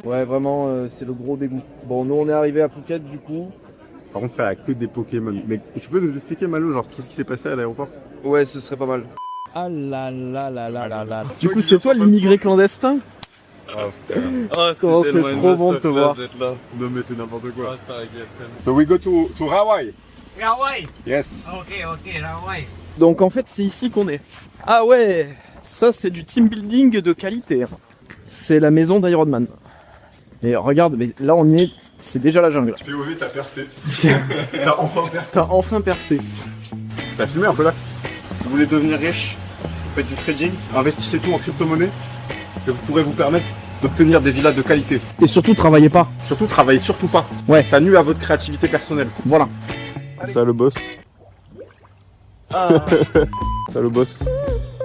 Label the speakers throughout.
Speaker 1: Ouais, vraiment, c'est le gros dégoût. Bon, nous, on est arrivé à Phuket, du coup.
Speaker 2: Par contre, frère, il n'y a que des Pokémon. Mais tu peux nous expliquer, Malo, genre, qu'est-ce qui s'est passé à l'aéroport?
Speaker 1: Ouais, ce serait pas mal.
Speaker 3: Ah là là là là là là.
Speaker 1: Du coup, c'est toi l'immigré clandestin?
Speaker 2: Ah, putain.
Speaker 1: Comment c'est trop bon de te voir.
Speaker 2: Non, mais c'est n'importe quoi. So we go to Hawaii.
Speaker 4: Hawaii.
Speaker 2: Yes.
Speaker 4: Ok, Hawaii.
Speaker 1: Donc, en fait, c'est ici qu'on est. Ah ouais, ça, c'est du team building de qualité. C'est la maison d'Iron Man. Et regarde, mais là, on y est, c'est déjà la jungle.
Speaker 2: POV, t'as percé. T'as enfin percé.
Speaker 1: T'as enfin percé.
Speaker 2: T'as filmé un peu là? Si vous voulez devenir riche, faites du trading, investissez tout en crypto-monnaie et vous pourrez vous permettre d'obtenir des villas de qualité.
Speaker 1: Et surtout, travaillez pas.
Speaker 2: Surtout, travaillez surtout pas.
Speaker 1: Ouais.
Speaker 2: Ça nuit à votre créativité personnelle.
Speaker 1: Voilà.
Speaker 2: Ça le boss.
Speaker 1: Ah.
Speaker 2: Ça le boss.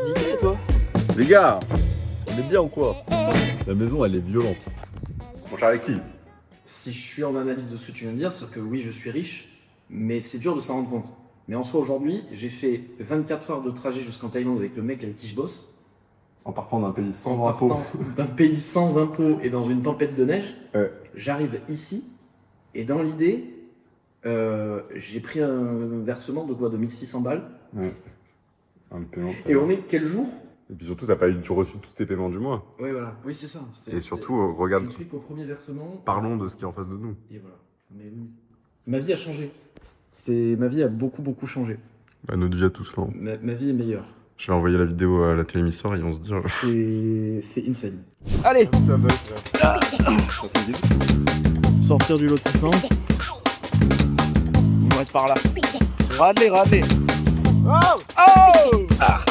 Speaker 1: Dis toi.
Speaker 2: Les gars, on est bien ou quoi? La maison, elle est violente. Mon cher Alexis.
Speaker 1: Si je suis en analyse de ce que tu viens de dire, c'est que oui, je suis riche, mais c'est dur de s'en rendre compte. Mais en soi, aujourd'hui, j'ai fait 24 heures de trajet jusqu'en Thaïlande avec le mec avec qui je bosse.
Speaker 2: En partant d'un pays sans
Speaker 1: En
Speaker 2: impôts.
Speaker 1: partant d'un pays sans impôts et dans une tempête de neige, j'arrive ici et dans l'idée, j'ai pris un versement de quoi? De 1600 balles.
Speaker 2: Ouais. Un paiement.
Speaker 1: Et on est quel jour?
Speaker 2: Et puis surtout, t'as pas eu reçu tous tes paiements du mois.
Speaker 1: Oui, voilà. Oui, c'est ça.
Speaker 2: Et surtout, regarde,
Speaker 1: Je ne suis qu'au premier versement.
Speaker 2: parlons de ce qui est en face de nous.
Speaker 1: Et voilà. Mais oui. Ma vie a changé. Ma vie a beaucoup changé.
Speaker 2: Bah, notre vie à tous là.
Speaker 1: Ma vie est meilleure.
Speaker 2: Je vais envoyer la vidéo à la télémisseur et ils vont se dire.
Speaker 1: C'est insane. Allez, sortir du lotissement. On va être par là. Radler. Oh, oh ah.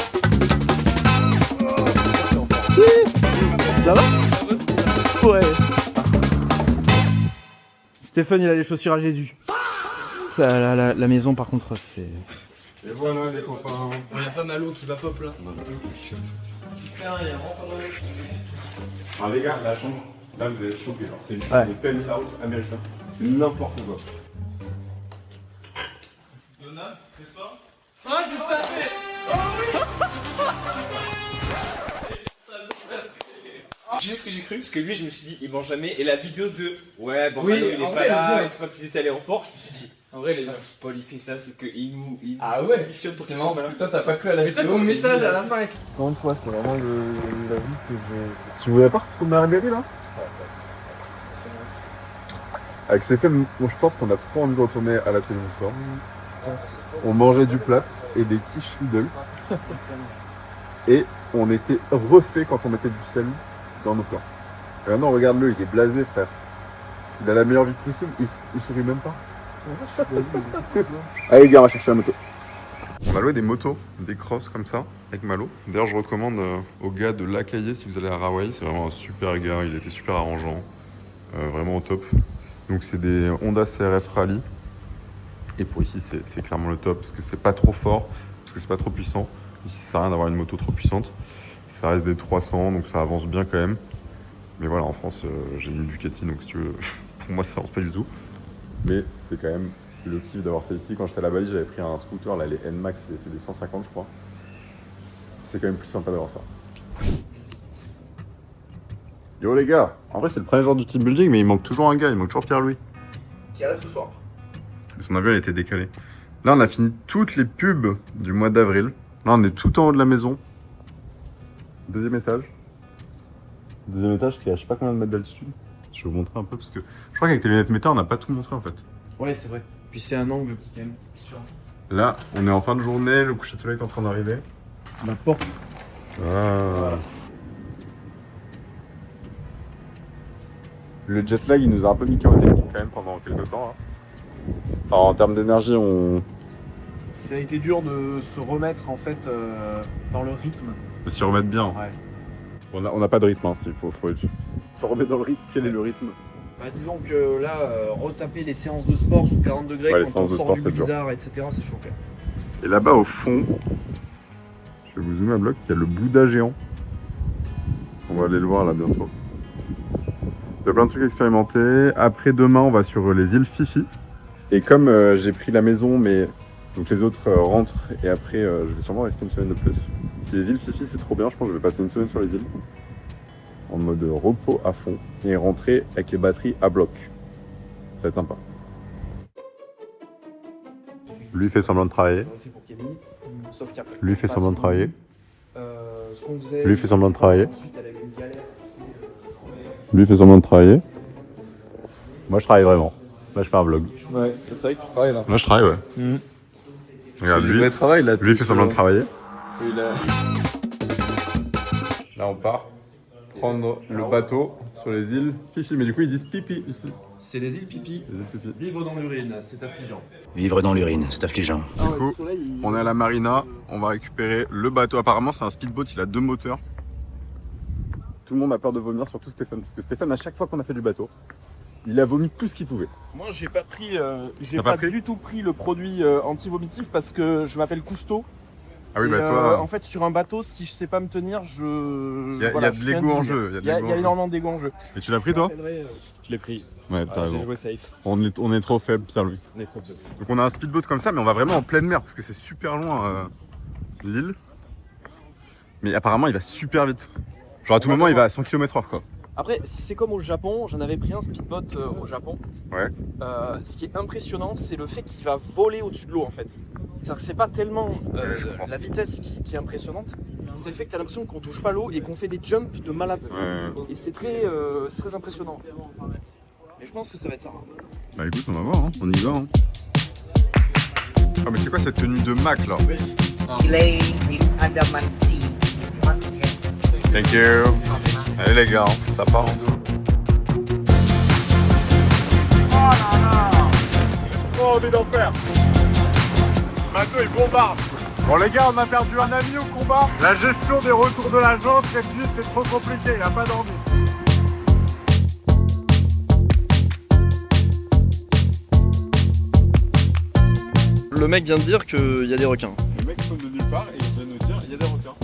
Speaker 1: Ça va? Ouais. Stéphane, il a les chaussures à Jésus. La maison, par contre, c'est...
Speaker 2: Et voilà les copains.
Speaker 4: Il y a pas Malo qui va pop là.
Speaker 2: Ah les gars, la chambre, là vous êtes choqués. C'est une
Speaker 1: Ouais.
Speaker 2: penthouse américain. C'est n'importe quoi.
Speaker 4: Donald, c'est ça? Ah, je savais! Tu sais ce que j'ai cru? Parce que lui, je me suis dit, il mange jamais. Et la vidéo de ouais, bon,
Speaker 3: Oui,
Speaker 4: Malo, il
Speaker 3: en
Speaker 4: est
Speaker 3: vrai,
Speaker 4: pas là.
Speaker 3: le
Speaker 4: Et quand ils étaient à l'aéroport, je me suis dit,
Speaker 3: En vrai, les
Speaker 4: putain, si Paul il fait ça, c'est qu'il nous.
Speaker 3: Ah ouais.
Speaker 4: conditionne pour
Speaker 3: C'est
Speaker 4: qu'il
Speaker 3: marrant
Speaker 4: soit
Speaker 3: parce
Speaker 4: là.
Speaker 3: que toi t'as pas cru à la
Speaker 4: Mais toi,
Speaker 3: vidéo.
Speaker 4: ton message à la fin.
Speaker 1: Encore une fois, c'est vraiment la vie que j'ai...
Speaker 2: Tu voulais pas qu'on a regardé là? Avec Stéphane, moi je pense qu'on a trop envie de retourner à la télévision. On mangeait du plâtre et des quiches noodles. Et on était refait quand on mettait du sel dans nos plats. Et maintenant regarde-le, il est blasé frère. Il a la meilleure vie possible, il sourit même pas. Allez gars, on va chercher la moto. On a loué des motos, des crosses comme ça, avec Malo. D'ailleurs je recommande aux gars de l'Acaillé si vous allez à Hawaï, c'est vraiment un super gars, il était super arrangeant, vraiment au top. Donc c'est des Honda CRF Rally. Et pour ici c'est clairement le top parce que c'est pas trop fort, parce que c'est pas trop puissant. Ici ça sert à rien d'avoir une moto trop puissante. Ça reste des 300 donc ça avance bien quand même. Mais voilà, en France j'ai une Ducati donc si tu veux, pour moi ça avance pas du tout. Mais c'est quand même le kiff d'avoir ça ici. Quand j'étais à la Bali j'avais pris un scooter, là les N-Max c'est des 150 je crois. C'est quand même plus sympa d'avoir ça. Yo les gars, en vrai c'est le premier jour du team building mais il manque toujours un gars, il manque toujours Pierre-Louis.
Speaker 1: Qui arrive ce soir.
Speaker 2: Son avion a été décalé. Là, on a fini toutes les pubs du mois d'avril. Là, on est tout en haut de la maison. Deuxième étage. Deuxième étage qui a je sais pas combien de mètres d'altitude. Je vais vous montrer un peu parce que je crois qu'avec tes lunettes méta, on n'a pas tout montré en fait.
Speaker 1: Ouais, c'est vrai. Puis c'est un angle qui est quand même différent.
Speaker 2: Là, on est en fin de journée, le coucher de soleil est en train d'arriver.
Speaker 1: La porte.
Speaker 2: Ah. Le jet lag, il nous a un peu mis KO technique quand même pendant quelques temps. Hein. Enfin, en termes d'énergie, on...
Speaker 1: Ça a été dur de se remettre en fait dans le rythme.
Speaker 2: faut s'y remettre bien.
Speaker 1: Ouais.
Speaker 2: On n'a pas de rythme, hein, il faut se remettre dans le rythme. Quel est le rythme?
Speaker 1: Bah, disons que là, retaper les séances de sport sous 40 degrés
Speaker 2: Ouais, les
Speaker 1: quand
Speaker 2: séances
Speaker 1: on
Speaker 2: de
Speaker 1: sort
Speaker 2: sport,
Speaker 1: du
Speaker 2: c'est dur.
Speaker 1: blizzard, etc. C'est chaud quand même.
Speaker 2: Et là-bas au fond, je vais vous zoomer à bloc, il y a le Bouddha géant. On va aller le voir là bientôt. Il y a plein de trucs expérimentés. Après demain, on va sur les îles Fifi. Et comme j'ai pris la maison, mais donc les autres rentrent et après je vais sûrement rester une semaine de plus. Si les îles Fifi c'est trop bien, je pense que je vais passer une semaine sur les îles. en mode repos à fond et rentrer avec les batteries à bloc. Ça va être sympa. Lui fait semblant de travailler. Lui fait semblant de travailler. Lui fait semblant de travailler. Lui fait semblant de travailler. Moi je travaille vraiment. Là je fais un vlog.
Speaker 3: Ouais, c'est vrai que tu travailles là.
Speaker 2: Là je travaille ouais. Regarde lui.
Speaker 3: vrai travail là.
Speaker 2: Lui il fait semblant de travailler.
Speaker 3: Oui, là.
Speaker 2: Là on part prendre le bateau sur les îles Fifi. Mais du coup ils disent pipi ici.
Speaker 1: C'est les îles Pipi.
Speaker 2: Les îles Pipi.
Speaker 1: Vivre dans l'urine, c'est affligeant.
Speaker 5: Vivre dans l'urine, c'est affligeant.
Speaker 2: Du coup, on est à la marina, on va récupérer le bateau. Apparemment, c'est un speedboat, il a 2 moteurs. Tout le monde a peur de vomir, surtout Stéphane. Parce que Stéphane, à chaque fois qu'on a fait du bateau, il a vomi tout ce qu'il pouvait.
Speaker 1: Moi, j'ai pas pris,
Speaker 2: T'as pas pris
Speaker 1: du tout pris le produit anti-vomitif parce que je m'appelle Cousteau.
Speaker 2: Ah oui,
Speaker 1: Et,
Speaker 2: bah toi.
Speaker 1: en fait, sur un bateau, si je sais pas me tenir,
Speaker 2: Il y a de l'ego en jeu.
Speaker 1: Il y a énormément d'ego en jeu.
Speaker 2: Et tu l'as pris toi?
Speaker 3: Je l'ai pris.
Speaker 2: Ouais, t'as raison.
Speaker 3: J'ai joué safe.
Speaker 2: On est trop faible, Pierre-Louis.
Speaker 3: On est trop peu.
Speaker 2: Donc on a un speedboat comme ça, mais on va vraiment en pleine mer parce que c'est super loin l'île. Mais apparemment, il va super vite. Genre à tout moment, il va à 100 km/h quoi.
Speaker 1: Après, si c'est comme au Japon, j'en avais pris un speedboat au Japon.
Speaker 2: Ouais.
Speaker 1: Ce qui est impressionnant, c'est le fait qu'il va voler au-dessus de l'eau en fait. C'est-à-dire que c'est pas tellement la vitesse qui est impressionnante, c'est le fait que tu as l'impression qu'on touche pas l'eau et qu'on fait des jumps de malade.
Speaker 2: Ouais.
Speaker 1: Et c'est très impressionnant. Et je pense que ça va être ça.
Speaker 2: Bah écoute, on va voir, hein. On y va. Hein. Ah mais c'est quoi cette tenue de Mac là?
Speaker 6: Delay in Andaman Sea.
Speaker 2: Thank you. Allez les gars, hein. Ça part. Hein. Oh envie d'en faire. Maintenant il bombarde. Bon les gars, on a perdu un ami au combat. La gestion des retours de l'agence, cette nuit c'était trop compliqué, il a pas dormi.
Speaker 1: Le mec vient de dire qu'il y a des requins.
Speaker 2: Le mec sonne de nulle part et il vient nous dire il y a des requins.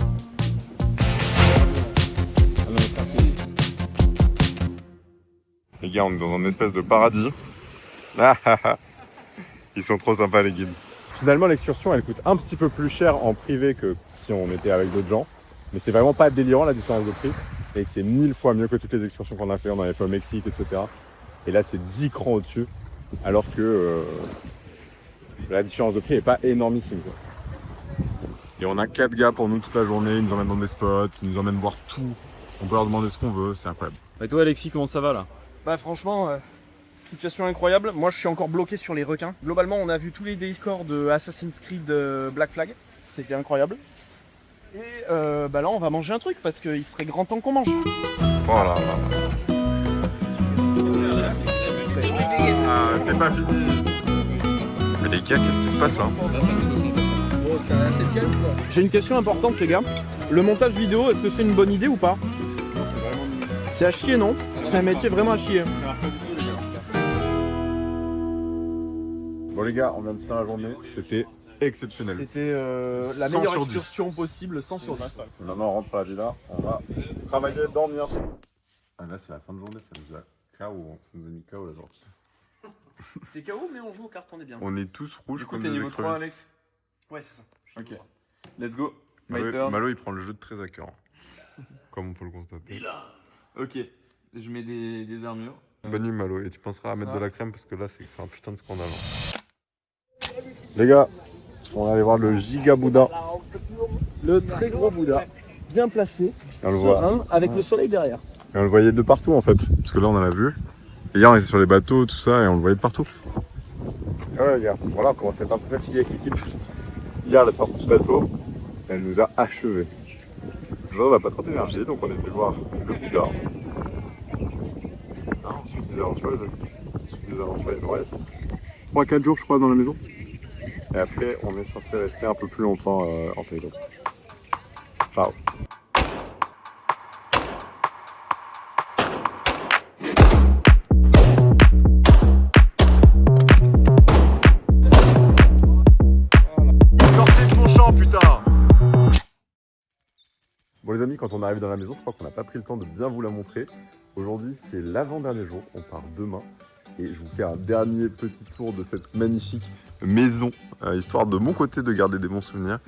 Speaker 2: Les gars, on est dans un espèce de paradis. Ils sont trop sympas les guides. Finalement, l'excursion, elle coûte un petit peu plus cher en privé que si on était avec d'autres gens. Mais c'est vraiment pas délirant la différence de prix. Et c'est 1000 fois mieux que toutes les excursions qu'on a fait. On en avait fait au Mexique, etc. Et là, c'est 10 crans au-dessus. Alors que la différence de prix n'est pas énormissime. Quoi. Et on a 4 gars pour nous toute la journée. Ils nous emmènent dans des spots, ils nous emmènent voir tout. On peut leur demander ce qu'on veut, c'est incroyable.
Speaker 3: Et toi Alexis, comment ça va là?
Speaker 1: Bah franchement, situation incroyable. Moi je suis encore bloqué sur les requins. Globalement on a vu tous les décors de Assassin's Creed Black Flag. C'était incroyable. Et bah là on va manger un truc parce qu'il serait grand temps qu'on mange.
Speaker 2: Voilà. Ah, c'est pas fini. Mais les gars, qu'est-ce qui se passe là?
Speaker 1: J'ai une question importante les gars. Le montage vidéo, est-ce que c'est une bonne idée ou pas?
Speaker 2: Non, c'est vraiment nul.
Speaker 1: C'est à chier non? C'est un métier vraiment à chier.
Speaker 2: C'est un peu du tout, les gars. Bon les gars, on vient de finir la journée. C'était exceptionnel.
Speaker 1: C'était la
Speaker 2: 100
Speaker 1: meilleure
Speaker 2: sur 10.
Speaker 1: excursion possible, 100 sur 10.
Speaker 2: Maintenant on rentre à la villa, on va travailler, dormir. Ah là c'est la fin de journée, ça nous a KO, ça nous a mis KO la sortie.
Speaker 1: C'est KO mais on joue aux cartes, on est bien.
Speaker 2: On est tous rouges
Speaker 3: Du coup,
Speaker 2: comme
Speaker 3: t'es
Speaker 2: des
Speaker 3: niveau 3
Speaker 2: écrevisses.
Speaker 3: Alex?
Speaker 1: Ouais c'est ça.
Speaker 3: Ok. Let's go. My
Speaker 2: Malo,
Speaker 3: turn.
Speaker 2: Malo, il prend le jeu de très à cœur. Comme on peut le constater.
Speaker 3: Ok. Je mets des armures.
Speaker 2: Bonne nuit Malo, et tu penseras à mettre
Speaker 3: Ça.
Speaker 2: de la crème parce que là c'est un putain de scandale. Les gars, on va aller voir le giga Bouddha.
Speaker 1: Le très gros Bouddha, bien placé,
Speaker 2: Et on le voit.
Speaker 1: serein, avec le soleil derrière.
Speaker 2: Et on le voyait de partout en fait, parce que là on en a vu. Et hier on était sur les bateaux, tout ça, et on le voyait de partout. Ouais les gars, voilà, on commence à être un peu fatigué avec l'équipe. Hier la sortie bateau, elle nous a achevés. Aujourd'hui on n'a pas trop d'énergie, donc on est venu voir le Bouddha. Ah, ensuite des aventures, les aventures il nous reste 3-4 jours je crois dans la maison. Et après on est censé rester un peu plus longtemps en Thaïlande. Ciao. Sortez de mon champ, putain! Bon les amis, quand on arrive dans la maison, je crois qu'on n'a pas pris le temps de bien vous la montrer. Aujourd'hui, c'est l'avant-dernier jour, on part demain. et je vous fais un dernier petit tour de cette magnifique maison, histoire de mon côté de garder des bons souvenirs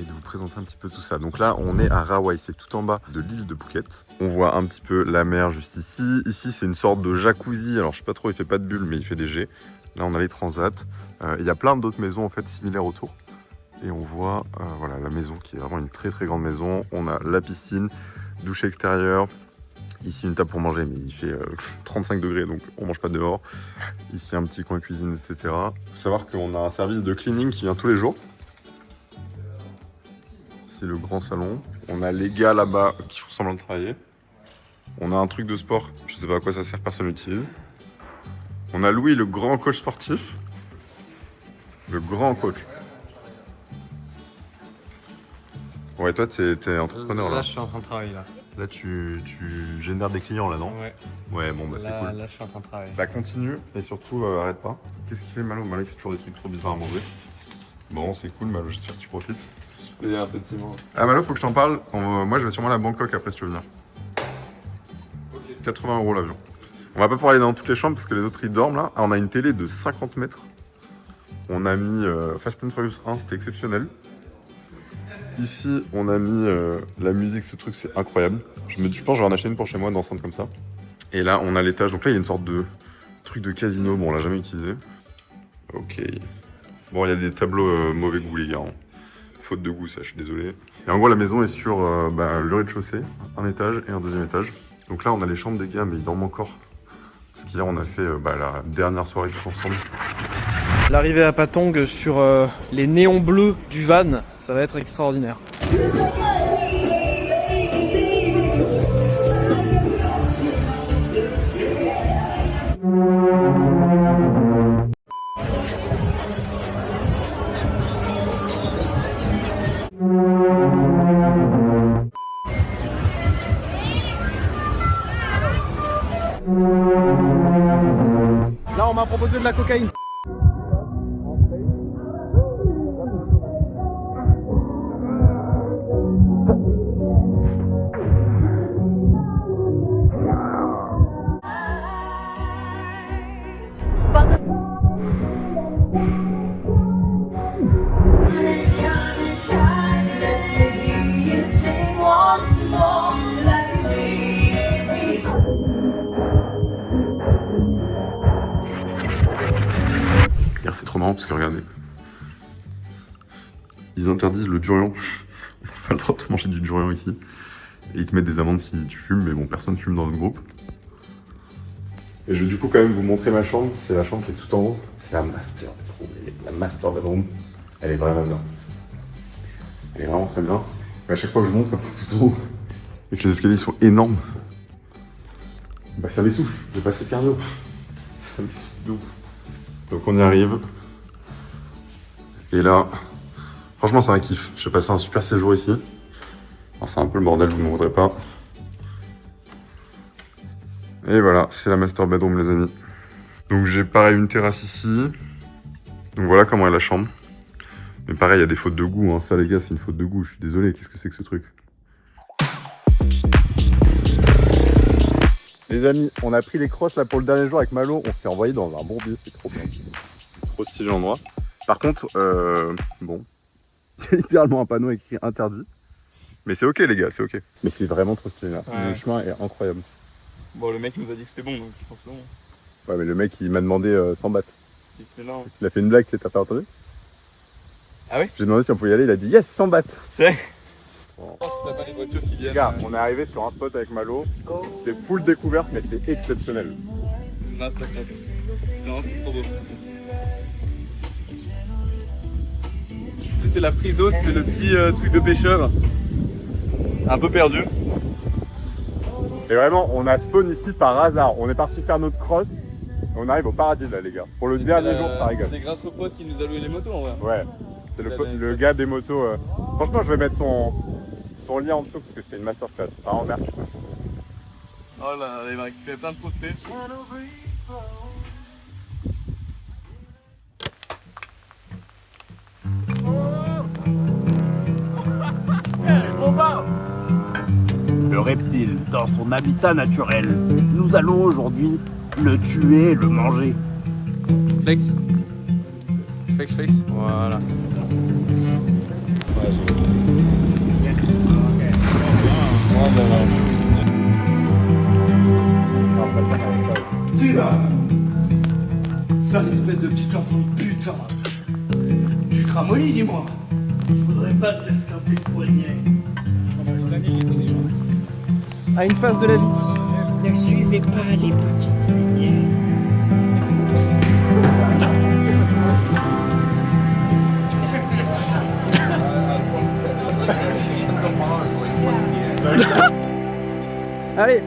Speaker 2: et de vous présenter un petit peu tout ça. Donc là, on est à Rahway, c'est tout en bas de l'île de Phuket. On voit un petit peu la mer juste ici. Ici, c'est une sorte de jacuzzi. Alors, je sais pas trop, il fait pas de bulles, mais il fait des jets. Là, on a les transats. Il y a plein d'autres maisons, en fait, similaires autour. Et on voit voilà, la maison qui est vraiment une très très grande maison. On a la piscine, douche extérieure. Ici, une table pour manger, mais il fait 35 degrés, donc on mange pas dehors. Ici, un petit coin cuisine, etc. Il faut savoir qu'on a un service de cleaning qui vient tous les jours. C'est le grand salon. On a les gars là-bas qui font semblant de travailler. On a un truc de sport, je sais pas à quoi ça sert, personne n'utilise. On a Louis, le grand coach sportif. Le grand coach. Ouais, toi, t'es entrepreneur là.
Speaker 7: Là, je suis en train de travailler là.
Speaker 2: Là, tu génères des clients là, non?
Speaker 7: Ouais.
Speaker 2: Ouais, bon, bah c'est cool.
Speaker 7: Là, je suis en train de travailler.
Speaker 2: Bah continue et surtout arrête pas. Qu'est-ce qu'il fait Malo? Malo il fait toujours des trucs trop bizarres à manger. Bon c'est cool Malo, j'espère que tu profites.
Speaker 3: Il y a un peu de ciment.
Speaker 2: Ah Malo faut que je t'en parle. Moi je vais sûrement aller à Bangkok après si tu veux venir. Okay. 80 € l'avion. On va pas pouvoir aller dans toutes les chambres parce que les autres ils dorment là. Ah, on a une télé de 50 mètres. On a mis Fast and Furious 1, c'était exceptionnel. Ici on a mis la musique, ce truc c'est incroyable. Je pense que je vais en acheter une pour chez moi d'enceinte comme ça. Et là, on a l'étage. Donc là, il y a une sorte de truc de casino. Bon, on l'a jamais utilisé. Ok. Bon, il y a des tableaux mauvais goût, les gars. Faute de goût, ça, je suis désolé. Et en gros, la maison est sur le rez-de-chaussée. Un étage et un deuxième étage. Donc là, on a les chambres des gars, mais ils dorment encore. Parce qu'hier, on a fait la dernière soirée tous ensemble.
Speaker 1: L'arrivée à Patong sur les néons bleus du van, ça va être extraordinaire. Là, on m'a proposé de la cocaïne.
Speaker 2: C'est trop marrant parce que regardez, ils interdisent le durian. On n'a pas le droit de manger du durian ici. Et ils te mettent des amendes si tu fumes, mais bon, personne fume dans le groupe. Et je vais du coup quand même vous montrer ma chambre. C'est la chambre qui est tout en haut. C'est la master bedroom. La master bedroom, elle est vraiment bien. Elle est vraiment très bien. Et à chaque fois que je monte comme tout en haut, et que les escaliers sont énormes, bah ça m'essouffle. J'ai pas assez de cardio. Ça m'essouffle de ouf. Donc on y arrive. Et là, franchement c'est un kiff. J'ai passé un super séjour ici. Alors c'est un peu le bordel, vous ne m'en voudrez pas. Et voilà, c'est la master bedroom les amis. Donc j'ai pareil une terrasse ici. Donc voilà comment est la chambre. Mais pareil, il y a des fautes de goût. Hein. Ça les gars, c'est une faute de goût. Je suis désolé, qu'est-ce que c'est que ce truc? Les amis, on a pris les crosses là pour le dernier jour avec Malo. On s'est envoyé dans un bourbier, c'est trop bien. Trop stylé l'endroit. Par contre, bon, il y a littéralement un panneau écrit interdit. Mais c'est ok les gars, c'est ok. Mais c'est vraiment trop stylé là.
Speaker 3: Ouais.
Speaker 2: Le chemin est incroyable.
Speaker 3: Bon, le mec nous a dit que c'était bon, donc je pense que c'est bon.
Speaker 2: Ouais, mais le mec il m'a demandé 100 bahts.
Speaker 3: C'est énorme.
Speaker 2: Il a fait une blague, t'as pas entendu?
Speaker 3: Ah ouais?
Speaker 2: J'ai demandé si on pouvait y aller, il a dit yes, 100 bahts.
Speaker 3: C'est vrai? Je pense que t'as pas les voitures qui viennent.
Speaker 2: Regarde, on est arrivé sur un spot avec Malo. C'est full découverte, mais c'est exceptionnel.
Speaker 3: Masterclass. Non, c'est trop beau. C'est la prise haute, c'est le petit truc de pêcheur. Un peu perdu.
Speaker 2: Et vraiment, on a spawn ici par hasard. On est parti faire notre cross. On arrive au paradis là, les gars. Pour le dernier jour, ça régale.
Speaker 3: C'est grâce au pote qui nous a loué les motos en vrai.
Speaker 2: Ouais, c'est le gars des motos. Franchement, je vais mettre son lien en dessous parce que c'était une masterclass. Vraiment, merci.
Speaker 3: Oh là, il m'a récupéré plein de trophées.
Speaker 5: Le reptile dans son habitat naturel. Nous allons aujourd'hui
Speaker 7: Le tuer, le manger.
Speaker 3: Flex. Flex, flex. Voilà.
Speaker 4: Tu là, sale espèce de petit enfant de putain. Tu te ramollis, dis-moi. Je voudrais pas te esquinter le poignet.
Speaker 1: À une phase de la vie.
Speaker 6: Ne suivez pas les petites lumières.
Speaker 1: Allez,